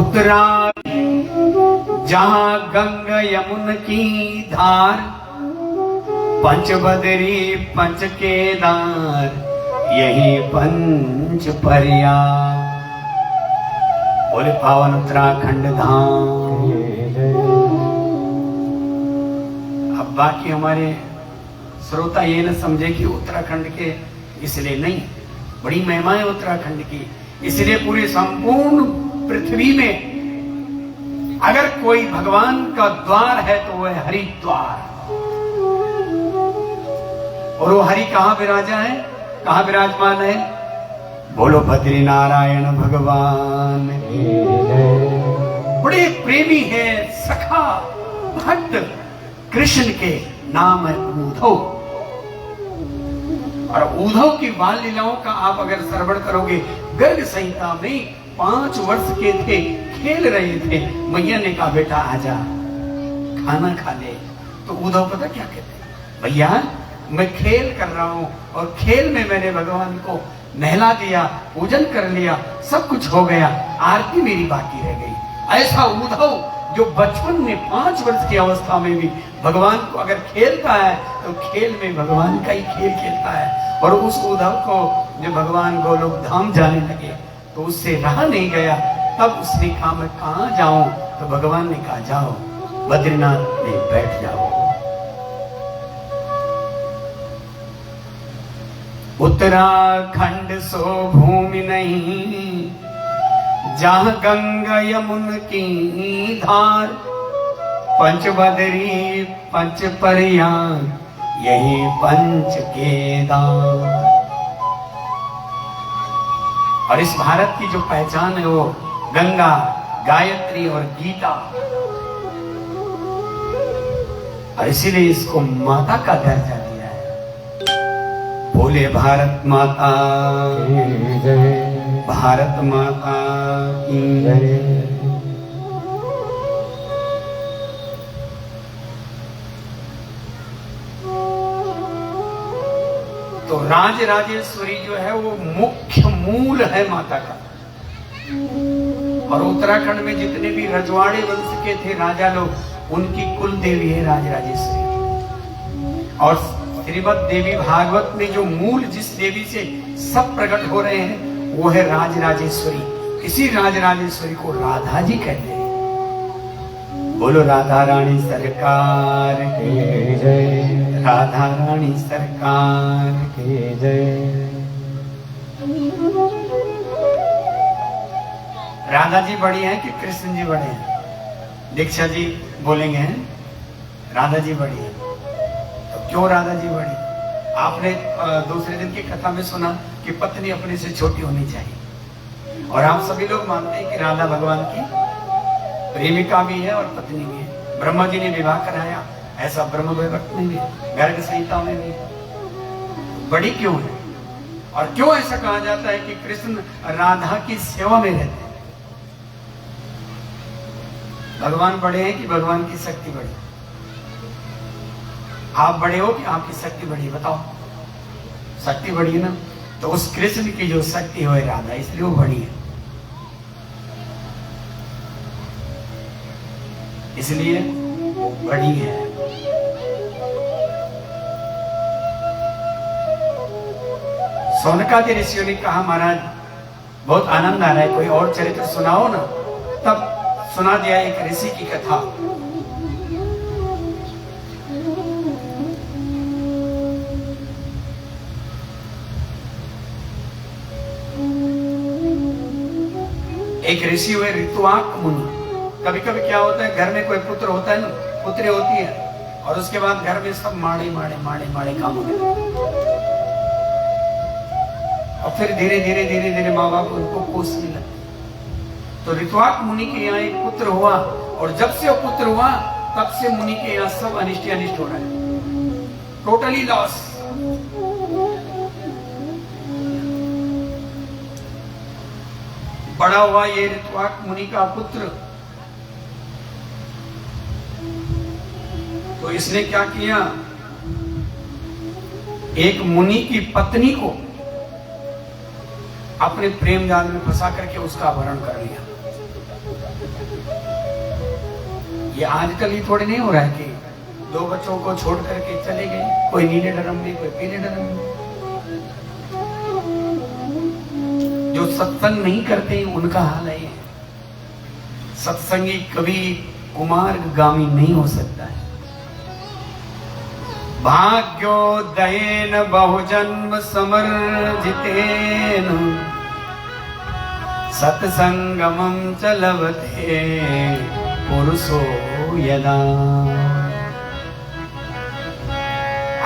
उत्तरायण जहाँ गंगा यमुन की धार, पंच बदरी पंच केदार, यही पंच पर्याय। बोले पावन उत्तराखंड धाम। अब बाकी हमारे श्रोता ये न समझे कि उत्तराखंड के इसलिए नहीं, बड़ी महिमा है उत्तराखंड की। इसलिए पूरी संपूर्ण पृथ्वी में अगर कोई भगवान का द्वार है तो वह हरिद्वार। और वो हरि कहां विराजा है, कहां विराजमान है? बोलो बद्री नारायण भगवान। बड़े प्रेमी है, सखा भक्त कृष्ण के नाम है उद्धव। और उद्धव की बाल लीलाओं का आप अगर श्रवण करोगे, गर्ग संहिता में 5 वर्ष के थे, खेल रहे थे, मैया ने कहा बेटा आजा खाना खा ले। तो उद्धव पता क्या कहते, भैया मैं खेल कर रहा हूं और खेल में मैंने भगवान को नहला दिया, पूजन कर लिया, सब कुछ हो गया, आरती मेरी बाकी रह गई। ऐसा उद्धव जो बचपन में 5 वर्ष की अवस्था में भी भगवान को अगर खेलता है तो खेल में भगवान का ही खेल खेलता है। और उस उद्धव को जब भगवान गोलोक धाम जाने लगे तो उससे रहा नहीं गया। तब उसने कहा मैं कहां जाऊं? तो भगवान ने कहा जाओ बद्रीनाथ में बैठ जाओ। उत्तराखंड सो भूमि नहीं, जहाँ गंगा यमुन की धार, पंच बदरी पंच पर्याय, यही पंच केदार। और इस भारत की जो पहचान है वो गंगा, गायत्री और गीता। और इसीलिए इसको माता का दर्जा दिया है। बोले भारत माता की जय, भारत माता की जय। तो राज राजेश्वरी जो है वो मुख्य मूल है माता का। और उत्तराखंड में जितने भी रजवाड़े वंश के थे राजा लोग, उनकी कुल देवी है राज राजेश्वरी। और श्रीमद् देवी भागवत में जो मूल जिस देवी से सब प्रकट हो रहे हैं वो है राज राजेश्वरी। इसी राज राजेश्वरी को राधा जी कहते हैं। बोलो राधा रानी सरकार की जय, राधा रानी सरकार की जय। राधा जी बड़ी हैं कि कृष्ण जी बड़े हैं? दीक्षा जी बोलेंगे राधा जी बड़ी है। तो क्यों राधा जी बड़ी? आपने दूसरे दिन की कथा में सुना कि पत्नी अपने से छोटी होनी चाहिए। और आप सभी लोग मानते हैं कि राधा भगवान की प्रेमिका भी है और पत्नी भी है। ब्रह्मा जी ने विवाह कराया, ऐसा ब्रह्म वैवर्त में भी, गर्ग संहिता में भी। बड़ी क्यों है? और क्यों ऐसा कहा जाता है कि कृष्ण राधा की सेवा में रहते हैं? भगवान बड़े हैं कि भगवान की शक्ति बड़ी? आप बड़े हो कि आपकी शक्ति बड़ी? बताओ। शक्ति बड़ी है ना। तो उस कृष्ण की जो शक्ति हो राधा, इसलिए वो बड़ी है। इसलिए वो बड़ी है। सोनकादि ऋषियों ने कहा महाराज बहुत आनंद आ रहा है, कोई और चरित्र सुनाओ ना। तब सुना दिया एक ऋषि की कथा। एक ऋषि हुए ऋतुवाक मुनि। कभी कभी क्या होता है, घर में कोई पुत्र होता है ना, पुत्री होती है, और उसके बाद घर में सब माड़े माड़े माड़े माड़े काम होने लगते। और फिर धीरे धीरे धीरे धीरे माँ बाप उनको कोसने लगते। तो ऋतुवाक मुनि के यहाँ एक पुत्र हुआ, और जब से वो पुत्र हुआ तब से मुनि के यहाँ सब अनिष्ट अनिष्ट हो रहा है, टोटली लॉस। बड़ा हुआ ये ऋतुवाक मुनि का पुत्र, तो इसने क्या किया, एक मुनि की पत्नी को अपने प्रेम जाल में फंसा करके उसका अपहरण कर लिया। ये आजकल ही थोड़े नहीं हो रहा है कि 2 बच्चों को छोड़ करके चले गए, कोई नीले ड्रम में, कोई पीले ड्रम में। जो सत्संग नहीं करते उनका हाल है। सत्संगी कभी कुमार्गामी नहीं हो सकता है। भाग्योदयेन बहुजन्म समर्जितेन सत्संगमं च लभते पुरुषो यदा।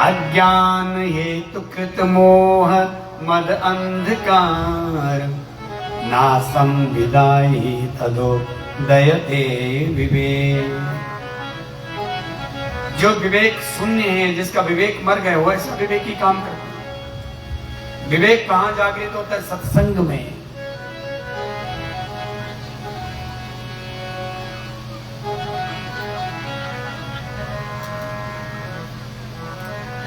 अज्ञान हेतु कृत मोह मद अंधकार नासं विदाहि तदो दयते विवेक। जो विवेक शून्य है, जिसका विवेक मर गया, वो ऐसा विवेक ही काम करता। विवेक कहां जागृत होता है? सत्संग में।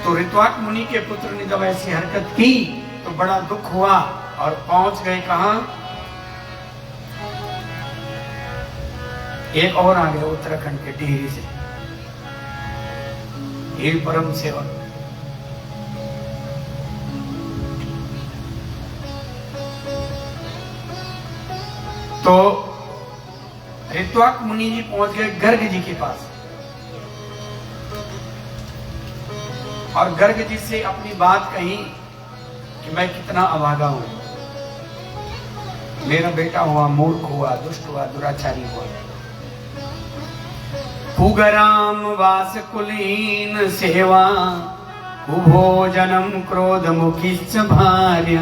तो ऋत्वाक मुनि के पुत्र ने जब ऐसी हरकत की तो बड़ा दुख हुआ और पहुंच गए कहां? एक और आ गए उत्तराखंड के टिहरी से, एक परम सेवक। तो ऋत्वाक मुनि जी पहुंच गए गर्ग जी के पास और गर्ग जी से अपनी बात कही कि मैं कितना अभागा हूं, मेरा बेटा हुआ मूर्ख हुआ, दुष्ट हुआ, दुराचारी हुआ। कुगराम वास कुलीन सेवा कुभोजनम क्रोध मुखिश्च भार्य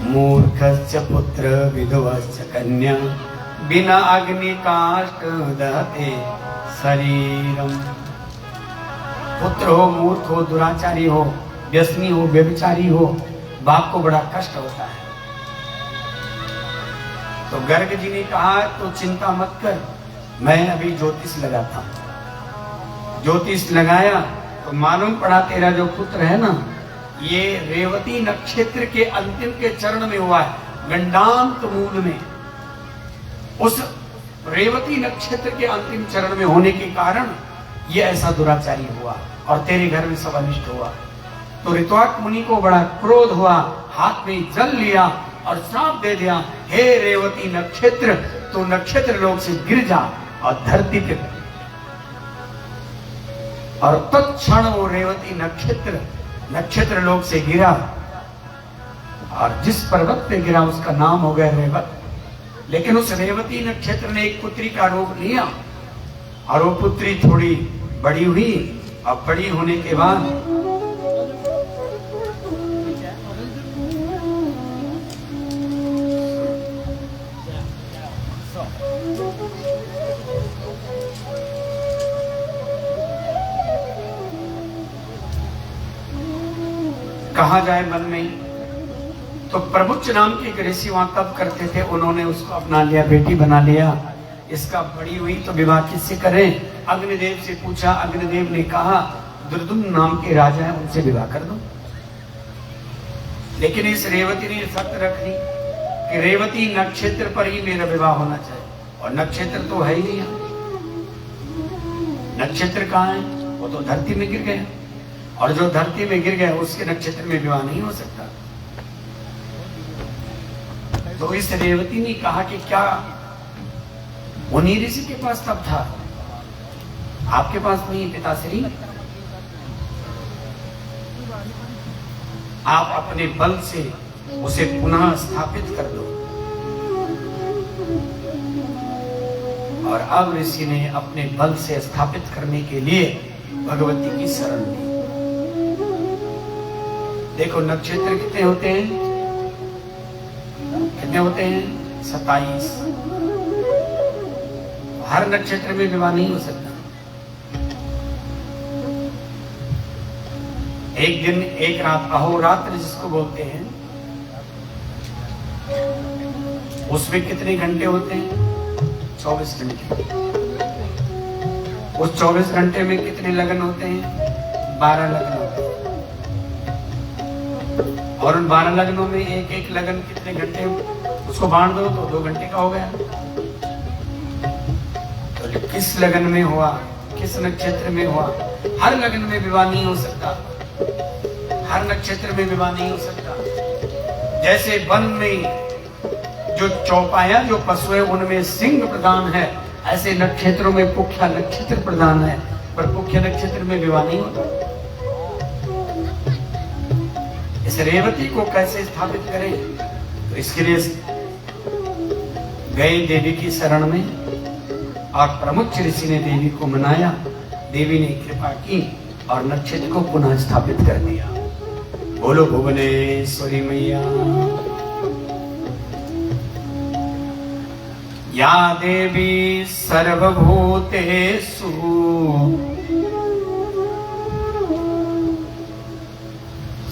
मूर्खश्च पुत्र विधवश्च कन्या बिना अग्नि काष्ठ दहते शरीरम। पुत्र हो, मूर्ख हो, दुराचारी हो, व्यसनी हो, व्यभिचारी हो, बाप को बड़ा कष्ट होता है। तो गर्ग जी ने कहा तो चिंता मत कर, मैं अभी ज्योतिष लगाता हूं। ज्योतिष लगाया तो मालूम पड़ा तेरा जो पुत्र है ना, ये रेवती नक्षत्र के अंतिम के चरण में हुआ है, गंडांत मूल में। उस रेवती नक्षत्र के अंतिम चरण में होने के कारण ये ऐसा दुराचारी हुआ और तेरे घर में सब अनिष्ट हुआ। तो ऋत्वाक मुनि को बड़ा क्रोध हुआ, हाथ में जल लिया और श्राप दे दिया, हे रेवती नक्षत्र, तो नक्षत्र लोक से गिर जा और धरती पे। और तत्क्षण वो रेवती नक्षत्र लोक से गिरा और जिस पर्वत पे गिरा उसका नाम हो गया रेवत। लेकिन उस रेवती नक्षत्र ने एक पुत्री का रूप लिया और वो पुत्री थोड़ी बड़ी हुई और बड़ी होने के बाद कहा जाए मन में। तो प्रबुच्च नाम के एक ऋषि वहां तप करते थे, उन्होंने उसको अपना लिया, बेटी बना लिया। इसका बड़ी हुई तो विवाह किससे करें? अग्निदेव से पूछा, अग्निदेव ने कहा दुर्दुम्न नाम के राजा है, उनसे विवाह कर दो। लेकिन इस रेवती ने शर्त रख दी कि रेवती नक्षत्र पर ही मेरा विवाह होना चाहिए, और नक्षत्र तो है ही नहीं। नक्षत्र कहाँ है? वो तो धरती में गिर गया, और जो धरती में गिर गया उसके नक्षत्र में विवाह नहीं हो सकता। तो इस रेवती ने कहा कि क्या मुनि ऋषि के पास तब था, आपके पास नहीं? पिताश्री, आप अपने बल से उसे पुनः स्थापित कर दो। और अब ऋषि ने अपने बल से स्थापित करने के लिए भगवती की शरण ली। देखो नक्षत्र कितने होते हैं? कितने होते हैं? 27। हर नक्षत्र में विवाह नहीं हो सकता। एक दिन एक रात, अहोरात्र जिसको बोलते हैं, उसमें कितने घंटे होते हैं? 24 घंटे। उस 24 घंटे में कितने लगन होते हैं? 12 लगन होते हैं। और उन 12 लगनों में एक एक लगन कितने घंटे? उसको बांट दो तो 2 घंटे का हो गया। तो किस लगन में हुआ, किस नक्षत्र में हुआ। हर लगन में विवाह नहीं हो सकता, हर नक्षत्र में विवाह नहीं हो सकता। जैसे वन में जो चौपाया जो पशु है उनमें सिंह प्रधान है, ऐसे नक्षत्रों में पुख्या नक्षत्र प्रधान है, पर पुख्या नक्षत्र में विवाह नहीं होता। इस रेवती को कैसे स्थापित करें, तो इसके लिए गए देवी की शरण में और प्रमुख ऋषि ने देवी को मनाया। देवी ने कृपा की और नक्षत्र को पुनः स्थापित कर दिया। बोलो भुवनेश्वरी मैया। या देवी सर्वभूतेषु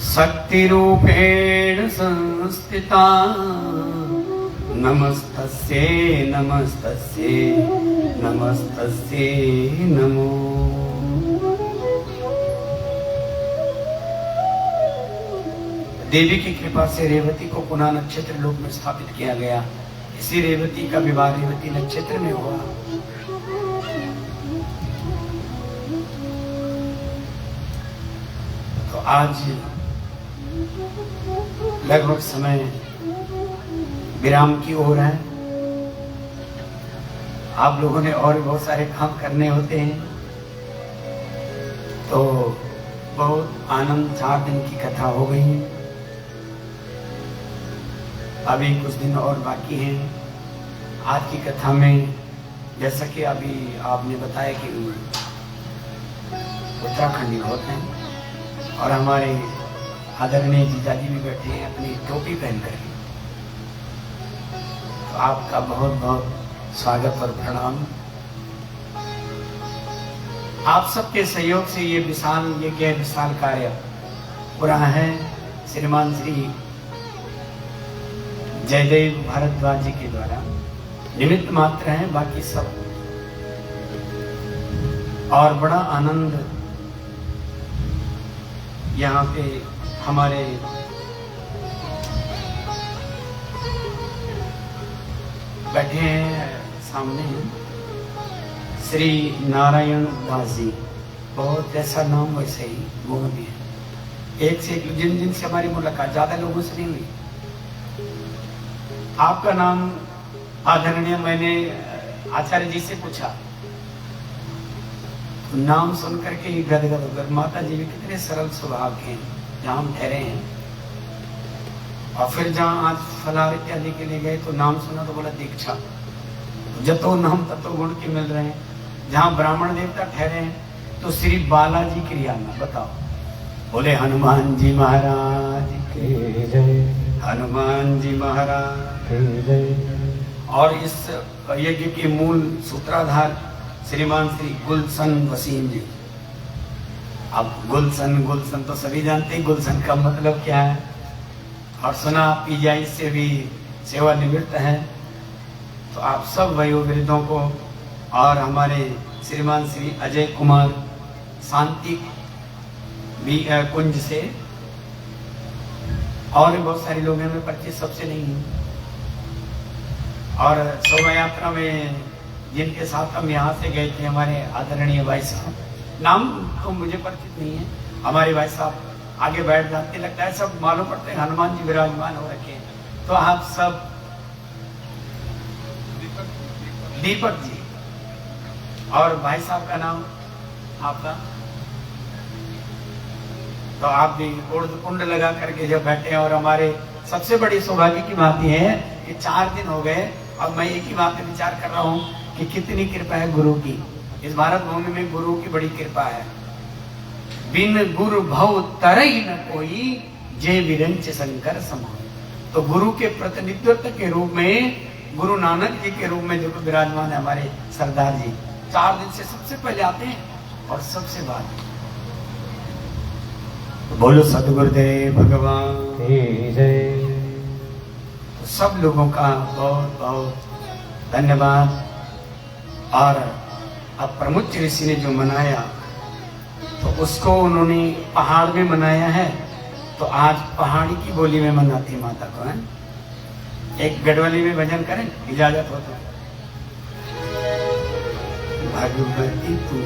शक्ति रूपेण संस्थिता नमस्तस्यै नमस्तस्यै नमस्तस्यै नमो। देवी की कृपा से रेवती को पुनः नक्षत्र लोक में स्थापित किया गया। इसी रेवती का विवाह रेवती नक्षत्र में हुआ। तो आज लगभग समय विराम की ओर है। आप लोगों ने और बहुत सारे काम करने होते हैं, तो बहुत आनंद 4 दिन की कथा हो गई। अभी कुछ दिन और बाकी हैं। आज की कथा में जैसा कि अभी आपने बताया कि उत्तराखंडी होते हैं और हमारे आदरणीय जीजाजी भी बैठे हैं अपनी टोपी पहन कर। तो आपका बहुत बहुत स्वागत और प्रणाम। आप सबके सहयोग से ये विशाल कार्य पूरा है। श्रीमान श्री जयदेव भारद्वाज जी के द्वारा निमित्त मात्र है, बाकी सब। और बड़ा आनंद यहाँ पे हमारे बैठे हैं सामने श्री नारायण दास जी। बहुत ऐसा नाम वैसे ही गुण भी है। एक से एक जिनसे हमारी मुलाकात ज्यादा लोगों से नहीं हुई। आपका नाम आदरणीय, मैंने आचार्य जी से पूछा, तो नाम सुन करके ही गदगद होकर, माता जी भी कितने सरल स्वभाव के जहाँ हम ठहरे हैं। और फिर जहाँ आज फलार इत्यादि के लिए गए तो नाम सुना तो बोला दीक्षा। जतो नाम ततो गुण के मिल रहे हैं। जहाँ ब्राह्मण देवता ठहरे हैं तो श्री बालाजी क्रियाना बताओ। बोले हनुमान जी महाराज के जय, हनुमान जी महाराज के जय। और इस यज्ञ के मूल सूत्राधार श्रीमान श्री गुलशन वसीम जी। अब गुलशन तो सभी जानते हैं, गुलशन का मतलब क्या है। और सुना पीजीआई से भी सेवानिवृत्त है। तो आप सब वयोवृद्धों को और हमारे श्रीमान श्री अजय कुमार शांति कुंज से और बहुत सारे लोग हैं, मैं परिचय सबसे नहीं हूँ। और शोभा यात्रा में जिनके साथ हम यहाँ से गए थे, हमारे आदरणीय भाई साहब, नाम तो मुझे परिचित नहीं है, हमारे भाई साहब आगे बैठ जाते, लगता है सब मालूम पड़ते हैं हनुमान जी विराजमान हो रखे हैं। तो आप सब दीपक जी और भाई साहब का नाम आपका, तो आप भी कुंड लगा करके जब बैठे। और हमारे सबसे बड़ी सौभाग्य की बात यह है कि 4 दिन हो गए और मैं एक ही बात पे विचार कर रहा हूँ कि कितनी कृपा है गुरु की। इस भारत भूमि में गुरु की बड़ी कृपा है। बिन गुरु भव तरई न कोई, जय विरंच शंकर समाई। तो गुरु के प्रतिनिधित्व के रूप में गुरु नानक जी के रूप में जो विराजमान है हमारे सरदार जी, 4 दिन से सबसे पहले आते हैं और सबसे बाद। तो बोलो सतगुरुदेव भगवान की जय। तो सब लोगों का बहुत बहुत धन्यवाद। और अब प्रमुख ऋषि ने जो मनाया तो उसको उन्होंने पहाड़ में मनाया है, तो आज पहाड़ी की बोली में मनाती माता को है। एक गढ़वाली में भजन करें, इजाजत हो तो। भगवती तू।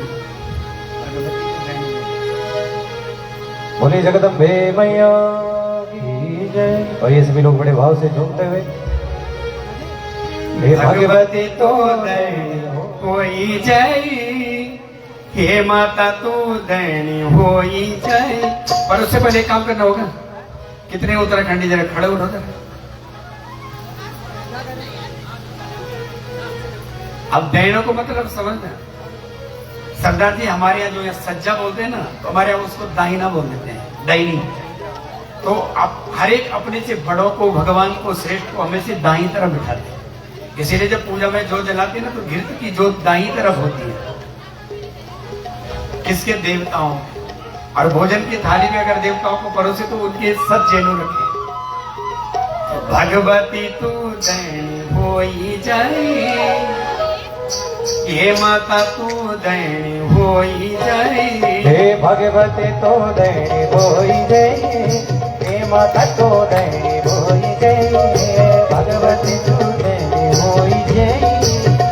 बोले जगदम्बे मैया की जय। और ये सभी लोग बड़े भाव से झूमते हुए हे भगवती तो दैनी होई जय, हे माता तू दैनी होई जय। पर उससे पहले एक काम करना होगा। कितने उत्तराखंडी जरा खड़े हो रहे। अब दैनों को मतलब समझना। सरदार जी हमारे यहाँ जो यहाँ सज्जा बोलते हैं ना, तो हमारे यहाँ उसको दाहिना बोल देते हैं, दाहिनी। तो आप हर एक अपने से बड़ों को, भगवान को, श्रेष्ठ को हमेशा दाहिनी तरफ बिठाते हैं। इसीलिए जब पूजा में जोत जलाती है ना, तो घृत की जोत दाहिनी तरफ होती है। किसके? देवताओं। और भोजन की थाली में अगर देवताओं को परोसे तो उनके सत जैनु रखे। तो भगवती तू दैनी होई जय, हे माता तू दैनी होई जय। हे भगवती तो दैनी होई जय, हे माता तो दैनी होई जय। भगवती तू दैनी होई जय,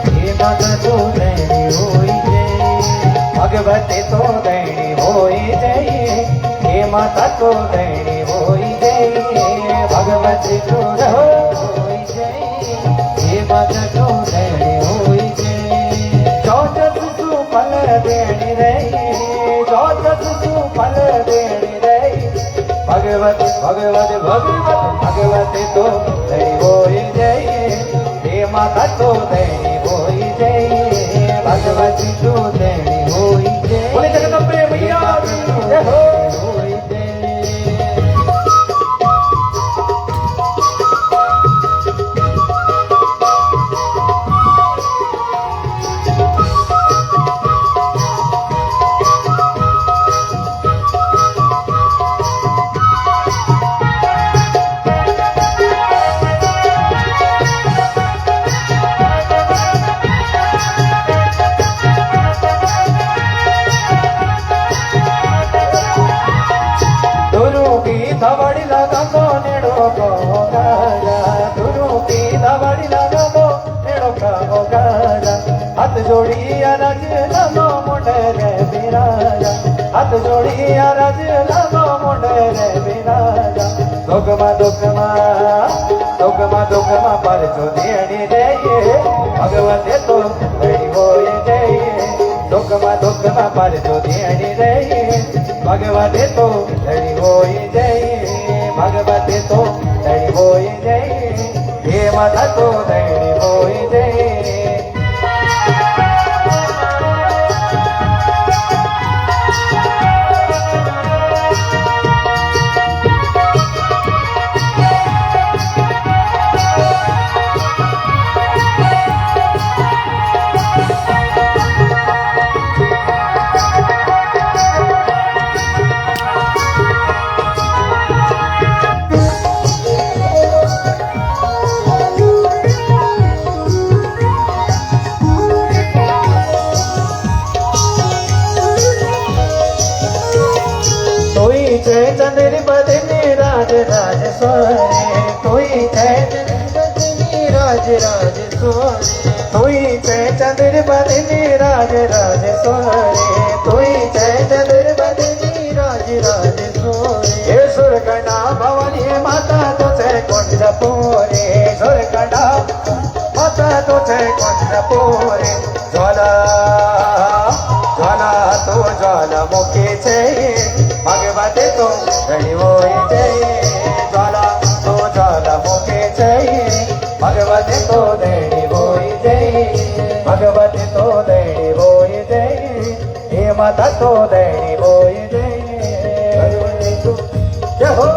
हे माता तो दैनी होई जय। भगवती तो दैनी होई जय, हे माता तो दैनी होई जय। भगवती तो होई जय, हे माता तो दैनी होई जय। चौचस तू फल देनी रही, चौचस तू फल देनी रही। भगवती भगवती भगवती भगवती तो दैनी होई जय, हे माता तो दैनी होई जय। भगवती तो दैनी होई जय। बोले जगदम्बे मैया की जय हो। होई जय। दवड़ी लगाबो नेड़ो को गाजा, गुरु की दवड़ी लगाबो नेड़ो को गाजा। हाथ जोड़ी अरज लगो मुंडे रे बिराजा, हाथ जोड़ी अरज लगो मुंडे रे बिराजा। दुखमा दुखमा दुखमा दुखमा पर जो देनी रे, भगवती तो दैनी होई जय। दुखमा दुखमा पर जो देनी रे, भगवती तो दैनी होई जय। भगवती तो दैनी होई जय, हे माता तो दैनी होई जय। जय चंद्र बदनी राज राज सोरे, तोई जय चंद्र बदनी राज राज सोरे। तोई जय चंद्र बदनी राज राज सोरे, तोई जय चंद्र बदनी राज राज सोरे। हे सुरगणा भवानी माता तुझे कुंज पोरे, सुरगणा माता तुझे कुंज पोरे। ज्वाला ज्वाला तो ज्वालामुखी जय, भगवती तो दैनी होई जय। ज्वाला तो ज्वालामुखी जय, भगवती तो दैनी होई जय। भगवती तो दैनी होई जय, हे माता तो दैनी होई जय। भगवती तो जय हो।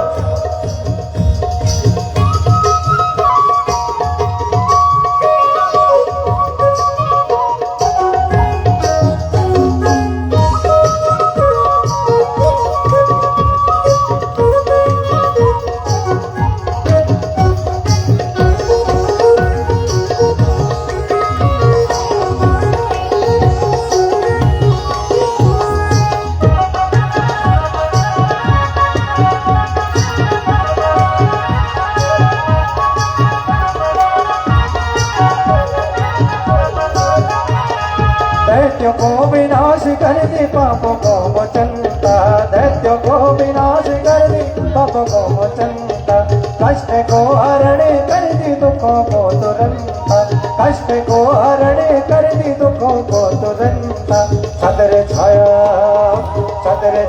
दैत्य को विनाश कर दी पापों को मोचनता दैत्य को विनाश कर दी पापों को मोचनता कष्ट को हरण कर दी दुखों को तुरंता कष्ट को हरण कर दी दुखों को तुरंता छत्र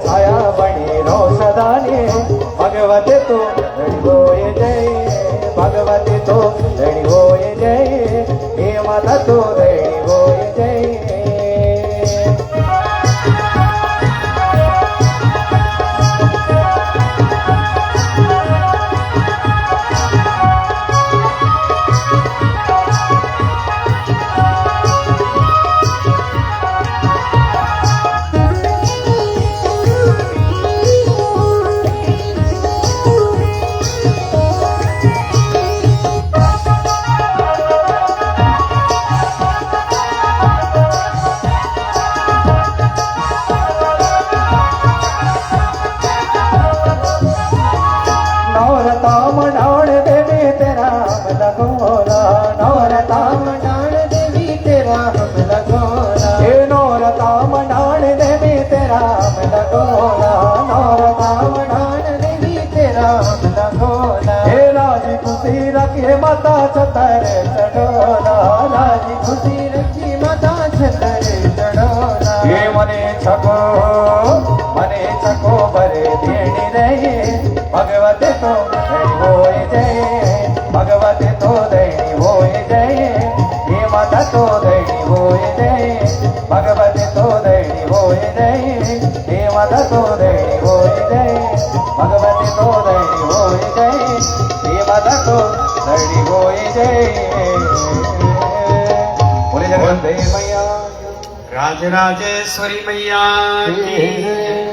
छाया बनी रोषदानी भगवती तो धनी होए जय भगवती तो धनी होए जय हे माता तो धनी होए जय माता छतर चढ़ोला राजी खुशी रखी माता छतर चढ़ोला ये मने छको बरे देनी रहे भगवती तो धनी होए जय भगवती तो धनी होए जय ये माता तो धनी होए जय भगवती तो धनी होए जय ये माता तो धनी होए जय भगवती तो धनी होए जय ये माता तो धनी होए जय बोले जगदम्बे मैया राजराजेश्वरी मैया की